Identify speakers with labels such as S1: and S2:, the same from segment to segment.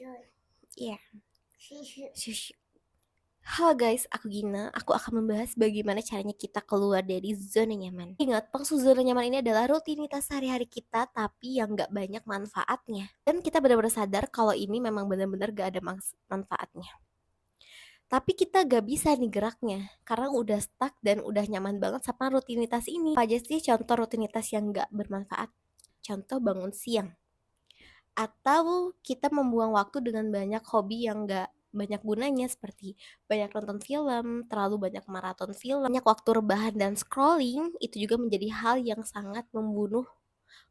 S1: Iya. Shush. Halo guys, aku Gina. Aku akan membahas bagaimana caranya kita keluar dari zona nyaman. Ingat, maksud zona nyaman ini adalah rutinitas sehari-hari kita, tapi yang gak banyak manfaatnya. Dan kita benar-benar sadar kalau ini memang benar-benar gak ada manfaatnya. Tapi kita gak bisa nih geraknya, karena udah stuck dan udah nyaman banget sama rutinitas ini. Apa aja sih contoh rutinitas yang gak bermanfaat? Contoh bangun siang. Atau kita membuang waktu dengan banyak hobi yang gak banyak gunanya, seperti banyak nonton film, terlalu banyak maraton film, banyak waktu rebahan dan scrolling. Itu juga menjadi hal yang sangat membunuh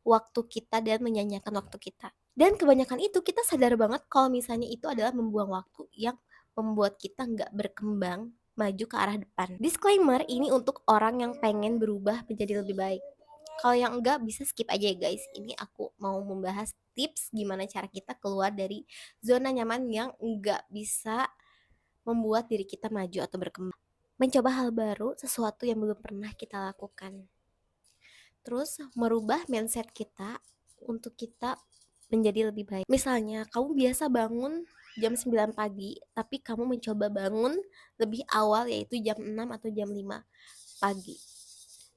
S1: waktu kita dan menyanyiakan waktu kita. Dan kebanyakan itu kita sadar banget kalau misalnya itu adalah membuang waktu yang membuat kita nggak berkembang maju ke arah depan. Disclaimer, ini untuk orang yang pengen berubah menjadi lebih baik. Kalau yang enggak bisa skip aja ya guys. Ini aku mau membahas tips gimana cara kita keluar dari zona nyaman yang enggak bisa membuat diri kita maju atau berkembang. Mencoba hal baru, sesuatu yang belum pernah kita lakukan. Terus merubah mindset kita untuk kita menjadi lebih baik. Misalnya kamu biasa bangun jam 9 pagi, tapi kamu mencoba bangun lebih awal, yaitu jam 6 atau jam 5 pagi.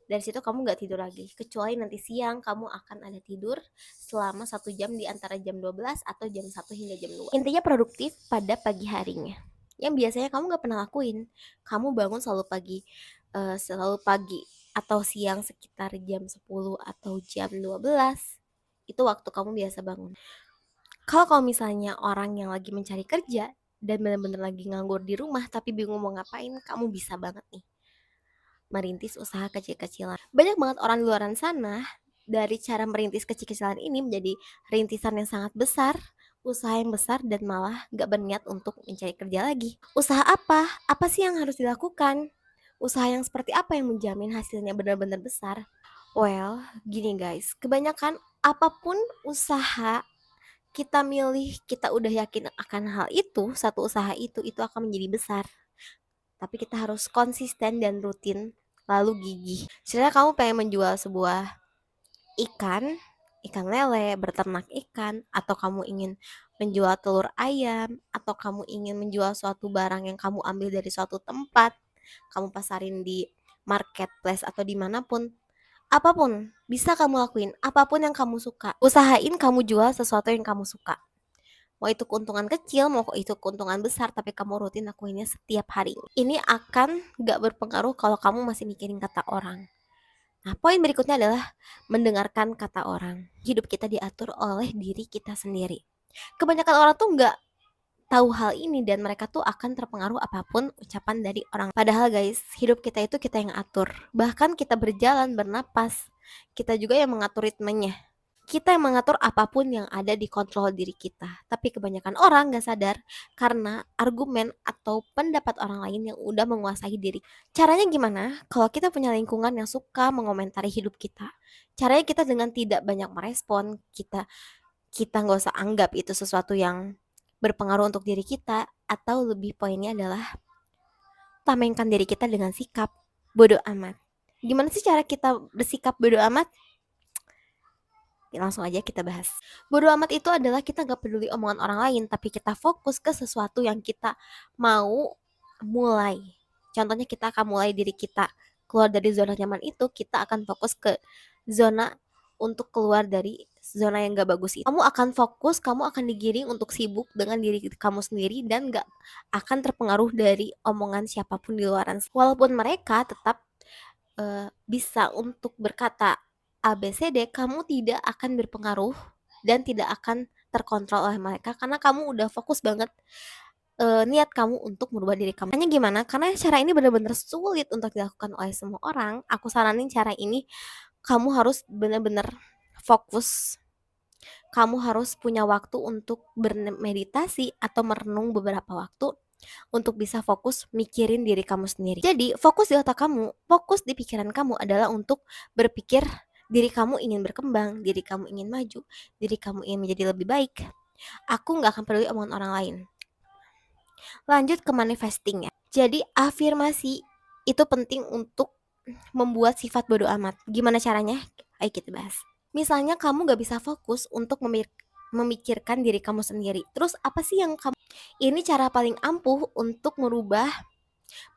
S1: Dari situ kamu gak tidur lagi, kecuali nanti siang kamu akan ada tidur selama 1 jam di antara jam 12 atau jam 1 hingga jam 2. Intinya produktif pada pagi harinya, yang biasanya kamu gak pernah lakuin. Kamu bangun selalu pagi atau siang sekitar jam 10 atau jam 12. Itu waktu kamu biasa bangun. Kalau misalnya orang yang lagi mencari kerja dan benar-benar lagi nganggur di rumah tapi bingung mau ngapain, kamu bisa banget nih merintis usaha kecil-kecilan. Banyak banget orang di luar sana, dari cara merintis kecil-kecilan ini menjadi rintisan yang sangat besar, usaha yang besar, dan malah gak berniat untuk mencari kerja lagi. Usaha apa? Apa sih yang harus dilakukan? Usaha yang seperti apa yang menjamin hasilnya benar-benar besar? Well, gini guys, kebanyakan apapun usaha kita milih, kita udah yakin akan hal itu, satu usaha itu akan menjadi besar. Tapi kita harus konsisten dan rutin, lalu gigih. Misalnya kamu pengen menjual sebuah ikan lele, berternak ikan, atau kamu ingin menjual telur ayam, atau kamu ingin menjual suatu barang yang kamu ambil dari suatu tempat, kamu pasarin di marketplace atau dimanapun, apapun bisa kamu lakuin, apapun yang kamu suka. Usahain kamu jual sesuatu yang kamu suka. Mau itu keuntungan kecil, mau itu keuntungan besar, tapi kamu rutin lakuinnya setiap hari. Ini akan gak berpengaruh kalau kamu masih mikirin kata orang. Nah, poin berikutnya adalah mendengarkan kata orang. Hidup kita diatur oleh diri kita sendiri. Kebanyakan orang tuh gak tahu hal ini dan mereka tuh akan terpengaruh apapun ucapan dari orang. Padahal guys, hidup kita itu kita yang atur. Bahkan kita berjalan, bernapas, kita juga yang mengatur ritmenya. Kita yang mengatur apapun yang ada di kontrol diri kita. Tapi kebanyakan orang gak sadar karena argumen atau pendapat orang lain yang udah menguasai diri. Caranya gimana? Kalau kita punya lingkungan yang suka mengomentari hidup kita, caranya kita dengan tidak banyak merespon, kita gak usah anggap itu sesuatu yang berpengaruh untuk diri kita. Atau lebih poinnya adalah tamengkan diri kita dengan sikap bodoh amat. Gimana sih cara kita bersikap bodoh amat? Langsung aja kita bahas. Bodo amat itu adalah kita gak peduli omongan orang lain, tapi kita fokus ke sesuatu yang kita mau mulai. Contohnya kita akan mulai diri kita keluar dari zona nyaman itu, kita akan fokus ke zona untuk keluar dari zona yang gak bagus itu. Kamu akan fokus, kamu akan digiring untuk sibuk dengan diri kamu sendiri dan gak akan terpengaruh dari omongan siapapun di luaran. Walaupun mereka tetap bisa untuk berkata ABCD, kamu tidak akan berpengaruh dan tidak akan terkontrol oleh mereka karena kamu udah fokus banget niat kamu untuk merubah diri kamu. Hanya gimana? Karena cara ini benar-benar sulit untuk dilakukan oleh semua orang. Aku saranin cara ini kamu harus benar-benar fokus. Kamu harus punya waktu untuk bermeditasi atau merenung beberapa waktu untuk bisa fokus mikirin diri kamu sendiri. Jadi fokus di otak kamu, fokus di pikiran kamu adalah untuk berpikir diri kamu ingin berkembang, diri kamu ingin maju, diri kamu ingin menjadi lebih baik. Aku gak akan peduli omongan orang lain. Lanjut ke manifesting ya. Jadi afirmasi itu penting untuk membuat sifat bodoh amat. Gimana caranya? Ayo kita bahas. Misalnya kamu gak bisa fokus untuk memikirkan diri kamu sendiri. Terus apa sih yang kamu, ini cara paling ampuh untuk merubah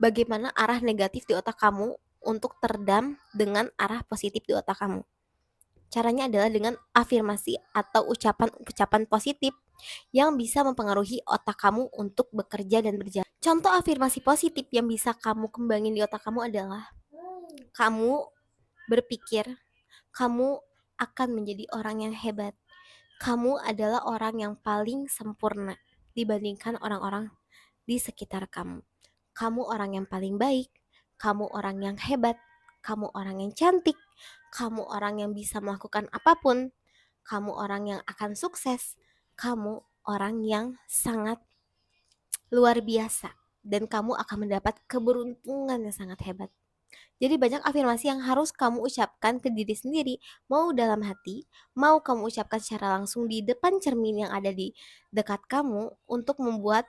S1: bagaimana arah negatif di otak kamu untuk teredam dengan arah positif di otak kamu. Caranya adalah dengan afirmasi atau ucapan-ucapan positif yang bisa mempengaruhi otak kamu untuk bekerja dan berjalan. Contoh afirmasi positif yang bisa kamu kembangin di otak kamu adalah, kamu berpikir kamu akan menjadi orang yang hebat. Kamu adalah orang yang paling sempurna dibandingkan orang-orang di sekitar kamu. Kamu orang yang paling baik, kamu orang yang hebat, kamu orang yang cantik, kamu orang yang bisa melakukan apapun, kamu orang yang akan sukses, kamu orang yang sangat luar biasa, dan kamu akan mendapat keberuntungan yang sangat hebat. Jadi banyak afirmasi yang harus kamu ucapkan ke diri sendiri, mau dalam hati, mau kamu ucapkan secara langsung di depan cermin yang ada di dekat kamu untuk membuat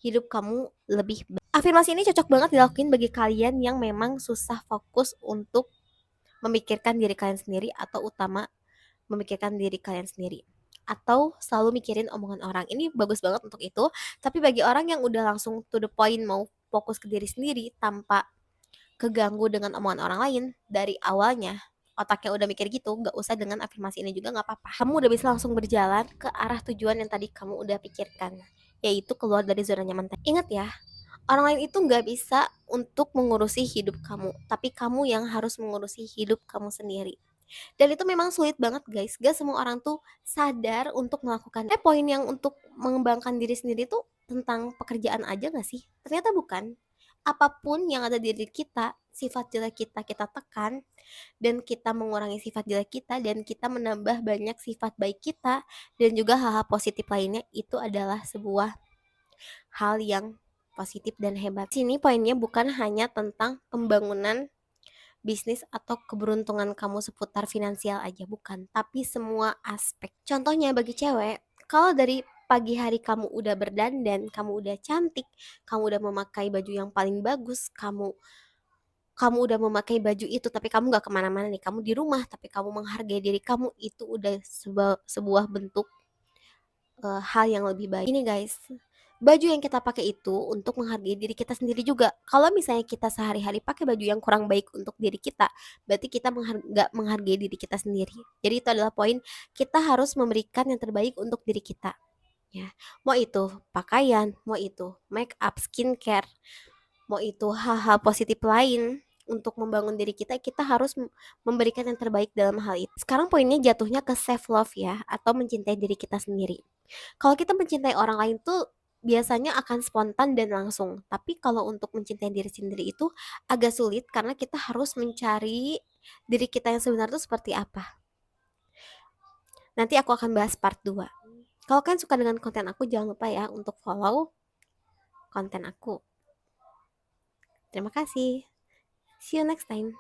S1: hidup kamu lebih baik. Afirmasi ini cocok banget dilakuin bagi kalian yang memang susah fokus untuk memikirkan diri kalian sendiri, atau utama memikirkan diri kalian sendiri, atau selalu mikirin omongan orang. Ini bagus banget untuk itu. Tapi bagi orang yang udah langsung to the point, mau fokus ke diri sendiri tanpa keganggu dengan omongan orang lain dari awalnya, otaknya udah mikir gitu, gak usah dengan afirmasi ini juga gak apa-apa. Kamu udah bisa langsung berjalan ke arah tujuan yang tadi kamu udah pikirkan, yaitu keluar dari zona nyaman. Ingat ya, orang lain itu gak bisa untuk mengurusi hidup kamu, tapi kamu yang harus mengurusi hidup kamu sendiri. Dan itu memang sulit banget guys, gak semua orang tuh sadar untuk melakukan. Poin yang untuk mengembangkan diri sendiri tuh tentang pekerjaan aja gak sih? Ternyata bukan. Apapun yang ada di diri kita, sifat jelek kita, kita tekan, dan kita mengurangi sifat jelek kita, dan kita menambah banyak sifat baik kita, dan juga hal-hal positif lainnya, itu adalah sebuah hal yang positif dan hebat. Sini poinnya bukan hanya tentang pembangunan bisnis atau keberuntungan kamu seputar finansial aja, bukan, tapi semua aspek. Contohnya bagi cewek, kalau dari pagi hari kamu udah berdandan, kamu udah cantik, kamu udah memakai baju yang paling bagus, kamu kamu udah memakai baju itu tapi kamu gak kemana-mana nih, kamu di rumah tapi kamu menghargai diri kamu, itu udah sebuah bentuk hal yang lebih baik. Ini guys, baju yang kita pakai itu untuk menghargai diri kita sendiri juga. Kalau misalnya kita sehari-hari pakai baju yang kurang baik untuk diri kita, berarti kita nggak menghargai diri kita sendiri. Jadi itu adalah poin, kita harus memberikan yang terbaik untuk diri kita. Ya, mau itu pakaian, mau itu make up, skincare, mau itu hal-hal positif lain untuk membangun diri kita, kita harus memberikan yang terbaik dalam hal itu. Sekarang poinnya jatuhnya ke self love ya, atau mencintai diri kita sendiri. Kalau kita mencintai orang lain tuh biasanya akan spontan dan langsung. Tapi kalau untuk mencintai diri sendiri itu agak sulit, karena kita harus mencari diri kita yang sebenarnya itu seperti apa. Nanti aku akan bahas part 2. Kalau kalian suka dengan konten aku, jangan lupa ya untuk follow konten aku. Terima kasih. See you next time.